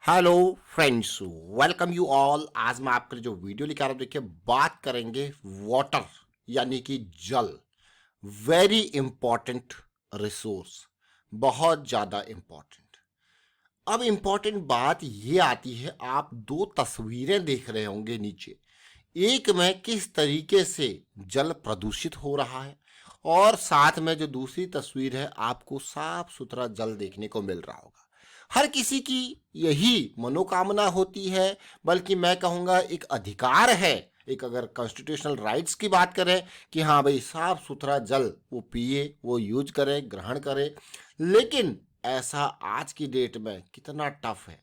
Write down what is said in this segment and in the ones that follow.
Hello friends, welcome you all. आज मैं आपके लिए जो वीडियो लेकर आ रहा हूं, देखिए बात करेंगे वाटर यानी कि जल। वेरी इंपॉर्टेंट रिसोर्स, बहुत ज़्यादा इंपॉर्टेंट। अब इंपॉर्टेंट बात ये आती है, आप दो तस्वीरें देख रहे होंगे नीचे। एक में किस तरीके से जल प्रदूषित हो रहा है और साथ में जो दूसरी तस्वीर है आपको साफ सुथरा जल देखने को मिल रहा होगा। हर किसी की यही मनोकामना होती है, बल्कि मैं कहूँगा एक अधिकार है। एक अगर कॉन्स्टिट्यूशनल राइट्स की बात करें कि हाँ भाई साफ सुथरा जल वो पिए, वो यूज करे, ग्रहण करे। लेकिन ऐसा आज की डेट में कितना टफ है।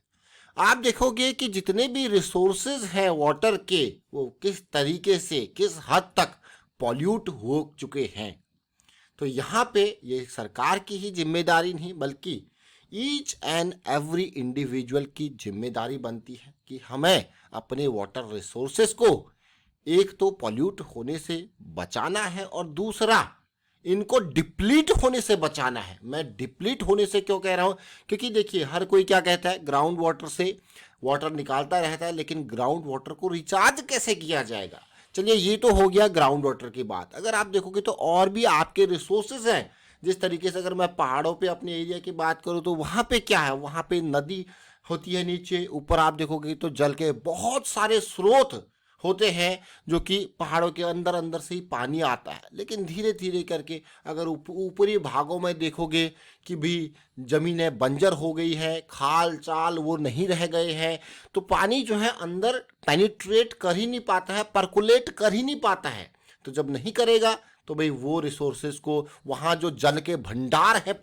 आप देखोगे कि जितने भी रिसोर्सेज हैं वाटर के, वो किस तरीके से किस हद तक पॉल्यूट हो चुके हैं। तो यहाँ पे ये सरकार की ही जिम्मेदारी नहीं, बल्कि ईच एंड एवरी इंडिविजुअल की जिम्मेदारी बनती है कि हमें अपने वाटर रिसोर्सेज को एक तो पॉल्यूट होने से बचाना है और दूसरा इनको डिप्लीट होने से बचाना है। मैं डिप्लीट होने से क्यों कह रहा हूं, क्योंकि देखिए हर कोई क्या कहता है, ग्राउंड वाटर से वाटर निकालता रहता है, लेकिन ग्राउंड वाटर को रिचार्ज कैसे किया जाएगा। चलिए ये तो हो गया ग्राउंड वाटर की बात। अगर आप देखोगे तो और भी आपके रिसोर्सेज हैं। जिस तरीके से अगर मैं पहाड़ों पे अपने एरिया की बात करूं तो वहां पे क्या है, वहां पे नदी होती है, नीचे ऊपर आप देखोगे तो जल के बहुत सारे स्रोत होते हैं जो कि पहाड़ों के अंदर अंदर से ही पानी आता है। लेकिन धीरे धीरे करके अगर ऊपरी भागों में देखोगे कि भी ज़मीनें बंजर हो गई है, खाल चाल वो नहीं रह गए हैं, तो पानी जो है अंदर पेनिट्रेट कर ही नहीं पाता है, परकुलेट कर ही नहीं पाता है। तो जब नहीं करेगा तो भाई वो रिसोर्सेज को, वहाँ जो जल के भंडार है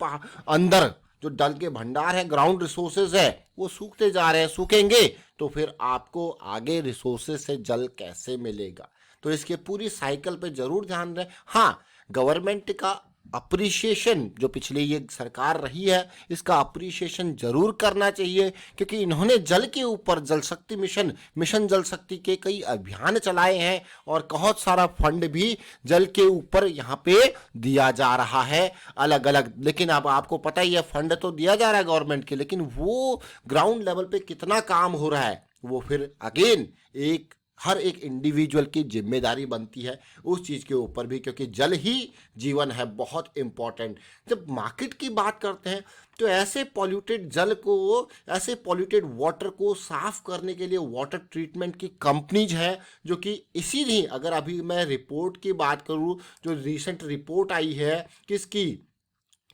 अंदर जो जल के भंडार है, ग्राउंड रिसोर्सेज है, वो सूखते जा रहे हैं। सूखेंगे तो फिर आपको आगे रिसोर्सेज से जल कैसे मिलेगा। तो इसके पूरी साइकिल पे जरूर ध्यान दें। हाँ, गवर्नमेंट का अप्रिशिएशन जो पिछले ये सरकार रही है, इसका अप्रिशिएशन जरूर करना चाहिए, क्योंकि इन्होंने जल के ऊपर जल शक्ति मिशन, मिशन जल शक्ति के कई अभियान चलाए हैं और बहुत सारा फंड भी जल के ऊपर यहाँ पे दिया जा रहा है अलग अलग। लेकिन अब आपको पता ही है, फंड तो दिया जा रहा है गवर्नमेंट के, लेकिन वो ग्राउंड लेवल पे कितना काम हो रहा है वो फिर अगेन एक हर एक इंडिविजुअल की जिम्मेदारी बनती है उस चीज़ के ऊपर भी, क्योंकि जल ही जीवन है, बहुत इंपॉर्टेंट। जब मार्केट की बात करते हैं तो ऐसे पॉल्यूटेड जल को, ऐसे पॉल्यूटेड वाटर को साफ करने के लिए वाटर ट्रीटमेंट की कंपनीज हैं जो कि इसीलिए, अगर अभी मैं रिपोर्ट की बात करूं, जो रिसेंट रिपोर्ट आई है किसकी,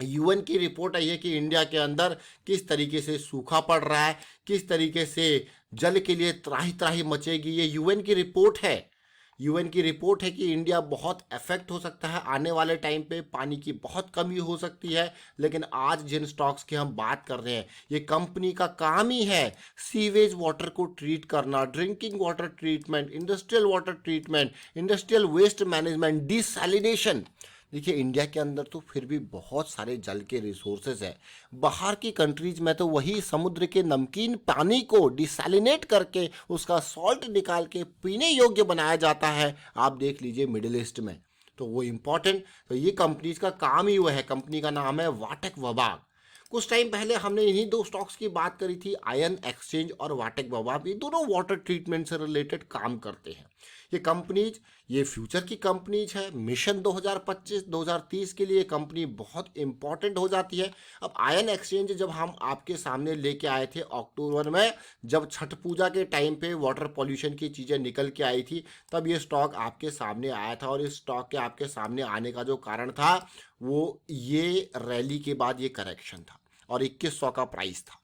यूएन की रिपोर्ट आई है कि इंडिया के अंदर किस तरीके से सूखा पड़ रहा है, किस तरीके से जल के लिए त्राही त्राही मचेगी। ये यूएन की रिपोर्ट है। यूएन की रिपोर्ट है कि इंडिया बहुत अफेक्ट हो सकता है, आने वाले टाइम पे पानी की बहुत कमी हो सकती है। लेकिन आज जिन स्टॉक्स की हम बात कर रहे हैं, ये कंपनी का काम ही है सीवेज वाटर को ट्रीट करना, drinking water treatment, industrial water treatment, industrial waste management, desalination. देखिए इंडिया के अंदर तो फिर भी बहुत सारे जल के रिसोर्सेज है। बाहर की कंट्रीज में तो वही समुद्र के नमकीन पानी को डिसैलिनेट करके उसका सॉल्ट निकाल के पीने योग्य बनाया जाता है। आप देख लीजिए मिडिल ईस्ट में, तो वो इम्पोर्टेंट, तो ये कंपनीज का काम ही वो है। कंपनी का नाम है वाटेक वबाग। कुछ टाइम पहले हमने इन्हीं दो स्टॉक्स की बात करी थी, आयन एक्सचेंज और वाटेक वबाग। ये दोनों वाटर ट्रीटमेंट से रिलेटेड काम करते हैं। ये कंपनीज, ये फ्यूचर की कंपनीज है। मिशन 2025-2030 के लिए कंपनी बहुत इंपॉर्टेंट हो जाती है। अब आयन एक्सचेंज जब हम आपके सामने लेके आए थे अक्टूबर में, जब छठ पूजा के टाइम पे वाटर पॉल्यूशन की चीज़ें निकल के आई थी, तब ये स्टॉक आपके सामने आया था। और इस स्टॉक के आपके सामने आने का जो कारण था वो ये रैली के बाद ये करेक्शन था और 2100 का प्राइस था।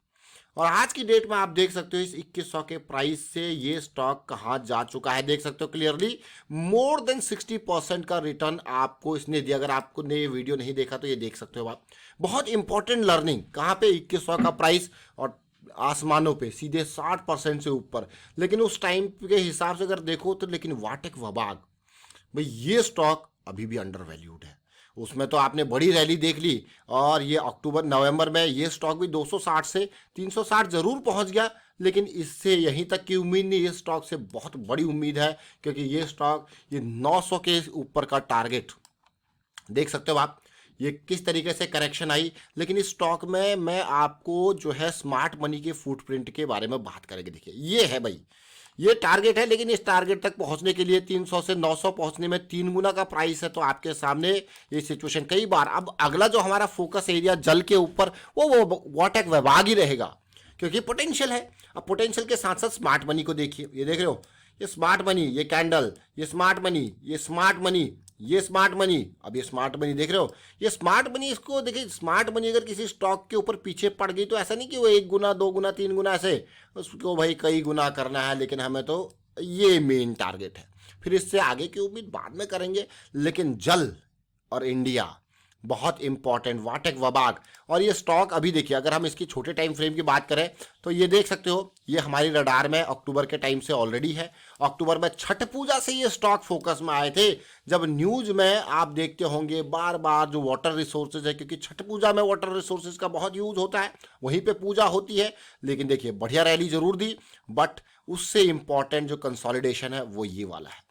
और आज की डेट में आप देख सकते हो इस 2100 के प्राइस से ये स्टॉक कहाँ जा चुका है। देख सकते हो क्लियरली, मोर देन 60% का रिटर्न आपको इसने दिया। अगर आपको ने ये वीडियो नहीं देखा तो ये देख सकते हो आप। बहुत इंपॉर्टेंट लर्निंग, कहाँ पे 2100 का प्राइस और आसमानों पे सीधे 60% से ऊपर। लेकिन उस टाइम के हिसाब से अगर देखो तो, लेकिन वाटेक वबाग भाई ये स्टॉक अभी भी अंडर वैल्यूड है। उसमें तो आपने बड़ी रैली देख ली और ये अक्टूबर नवंबर में ये स्टॉक भी 260 से 360 जरूर पहुंच गया, लेकिन इससे यहीं तक की उम्मीद नहीं। ये स्टॉक से बहुत बड़ी उम्मीद है, क्योंकि ये स्टॉक ये 900 के ऊपर का टारगेट देख सकते हो आप। ये किस तरीके से करेक्शन आई, लेकिन इस स्टॉक में मैं आपको जो है स्मार्ट मनी के फुटप्रिंट के बारे में बात करेंगे। देखिए ये है भाई, ये टारगेट है, लेकिन इस टारगेट तक पहुंचने के लिए 300 से 900 पहुंचने में 3 गुना का प्राइस है। तो आपके सामने ये सिचुएशन कई बार। अब अगला जो हमारा फोकस एरिया जल के ऊपर वो वाटेक विभाग ही रहेगा, क्योंकि पोटेंशियल है। अब पोटेंशियल के साथ साथ स्मार्ट मनी को देखिए, ये देख रहे हो, ये स्मार्ट मनी, ये कैंडल, ये स्मार्ट मनी, ये स्मार्ट मनी, ये स्मार्ट मनी। अब ये स्मार्ट मनी देख रहे हो, ये स्मार्ट मनी, इसको देखिए, स्मार्ट मनी अगर किसी स्टॉक के ऊपर पीछे पड़ गई तो ऐसा नहीं कि वो 1 गुना 2 गुना 3 गुना ऐसे, उसको भाई कई गुना करना है, लेकिन हमें तो ये मेन टारगेट है। फिर इससे आगे की उम्मीद बाद में करेंगे, लेकिन जल और इंडिया बहुत इंपॉर्टेंट, वाटेक वबाग। और ये स्टॉक अभी देखिए, अगर हम इसकी छोटे टाइम फ्रेम की बात करें तो ये देख सकते हो, ये हमारी रडार में अक्टूबर के टाइम से ऑलरेडी है। अक्टूबर में छठ पूजा से ये स्टॉक फोकस में आए थे, जब न्यूज में आप देखते होंगे बार बार जो वाटर रिसोर्सेज है, क्योंकि छठ पूजा में वाटर रिसोर्सेज का बहुत यूज होता है, वहीं पे पूजा होती है। लेकिन देखिए बढ़िया रैली जरूर दी, बट उससे इंपॉर्टेंट जो कंसोलिडेशन है वो ये वाला है।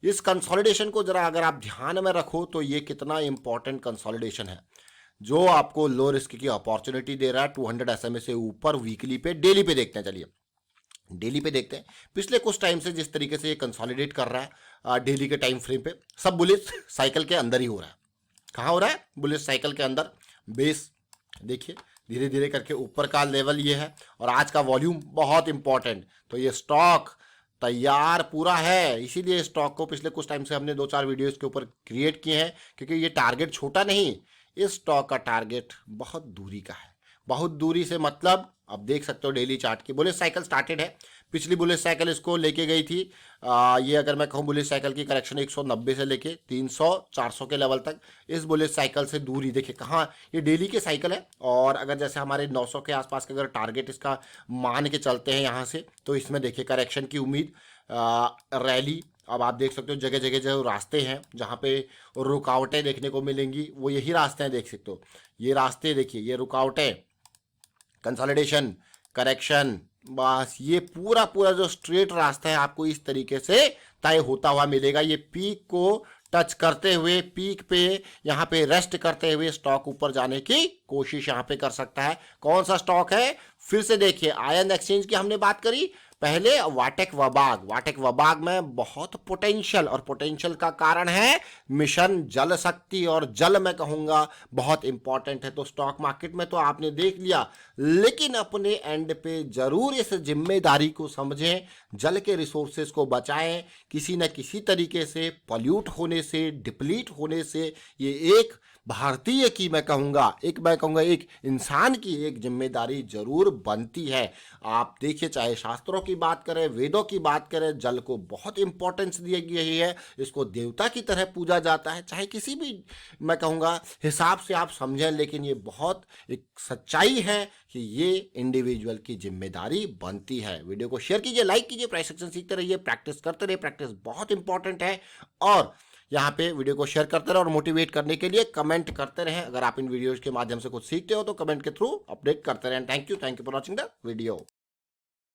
इस कंसोलिडेशन को जरा अगर आप ध्यान में रखो तो ये कितना इंपॉर्टेंट कंसोलिडेशन है, जो आपको लो रिस्क की अपॉर्चुनिटी दे रहा है। 200 SMA से ऊपर वीकली पे, डेली पे देखते हैं। चलिए डेली पे देखते हैं, पिछले कुछ टाइम से जिस तरीके से ये कंसोलिडेट कर रहा है डेली के टाइम फ्रेम पे, सब बुलिश साइकिल के अंदर ही हो रहा है। कहाँ हो रहा है? बुलिश साइकिल के अंदर। बेस देखिए धीरे धीरे करके ऊपर का लेवल ये है, और आज का वॉल्यूम बहुत इंपॉर्टेंट। तो ये स्टॉक तैयार पूरा है, इसीलिए स्टॉक को पिछले कुछ टाइम से हमने 2-4 वीडियो इसके ऊपर क्रिएट किए हैं, क्योंकि ये टारगेट छोटा नहीं, इस स्टॉक का टारगेट बहुत दूरी का है। बहुत दूरी से मतलब अब देख सकते हो डेली चार्ट की बुलिश साइकिल स्टार्टेड है। पिछली बुलिश साइकिल इसको लेके गई थी, ये अगर मैं कहूँ बुलिश साइकिल की करेक्शन 190 से लेके 300-400 के लेवल तक। इस बुलिश साइकिल से दूरी देखिए कहाँ, ये डेली के साइकिल है। और अगर जैसे हमारे 900 के आसपास का अगर टारगेट इसका मान के चलते हैं यहाँ से, तो इसमें देखिए करेक्शन की उम्मीद, रैली। अब आप देख सकते हो जगह जगह जो रास्ते हैं जहाँ पे रुकावटें देखने को मिलेंगी, वो यही रास्ते हैं, देख सकते हो ये रास्ते, देखिए ये रुकावटें, कंसोलिडेशन, करेक्शन, बस ये पूरा पूरा जो स्ट्रेट रास्ता है आपको इस तरीके से तय होता हुआ मिलेगा। ये पीक को टच करते हुए, पीक पे यहाँ पे रेस्ट करते हुए स्टॉक ऊपर जाने की कोशिश यहाँ पे कर सकता है। कौन सा स्टॉक है? फिर से देखिए, आयन एक्सचेंज की हमने बात करी पहले, वाटेक वबाग। वाटेक वबाग में बहुत पोटेंशियल, और पोटेंशियल का कारण है मिशन जल शक्ति, और जल मैं कहूँगा बहुत इंपॉर्टेंट है। तो स्टॉक मार्केट में तो आपने देख लिया, लेकिन अपने एंड पे जरूर इस जिम्मेदारी को समझें, जल के रिसोर्सेज को बचाएं, किसी न किसी तरीके से पॉल्यूट होने से, डिप्लीट होने से। ये एक भारतीय की मैं कहूँगा एक इंसान की एक जिम्मेदारी जरूर बनती है। आप देखिए, चाहे शास्त्रों की बात करें, वेदों की बात करें, जल को बहुत इंपॉर्टेंस दी गई है, इसको देवता की तरह पूजा जाता है। चाहे किसी भी मैं कहूँगा हिसाब से आप समझें, लेकिन ये बहुत एक सच्चाई है कि ये इंडिविजुअल की जिम्मेदारी बनती है। वीडियो को शेयर कीजिए, लाइक कीजिए, प्राइस एक्शन सीखते रहिए, प्रैक्टिस करते रहिए, प्रैक्टिस बहुत इंपॉर्टेंट है। और यहाँ पे वीडियो को शेयर करते रहे, और मोटिवेट करने के लिए कमेंट करते रहें। अगर आप इन वीडियोज के माध्यम से कुछ सीखते हो तो कमेंट के थ्रू अपडेट करते रहें। Thank you for watching the video.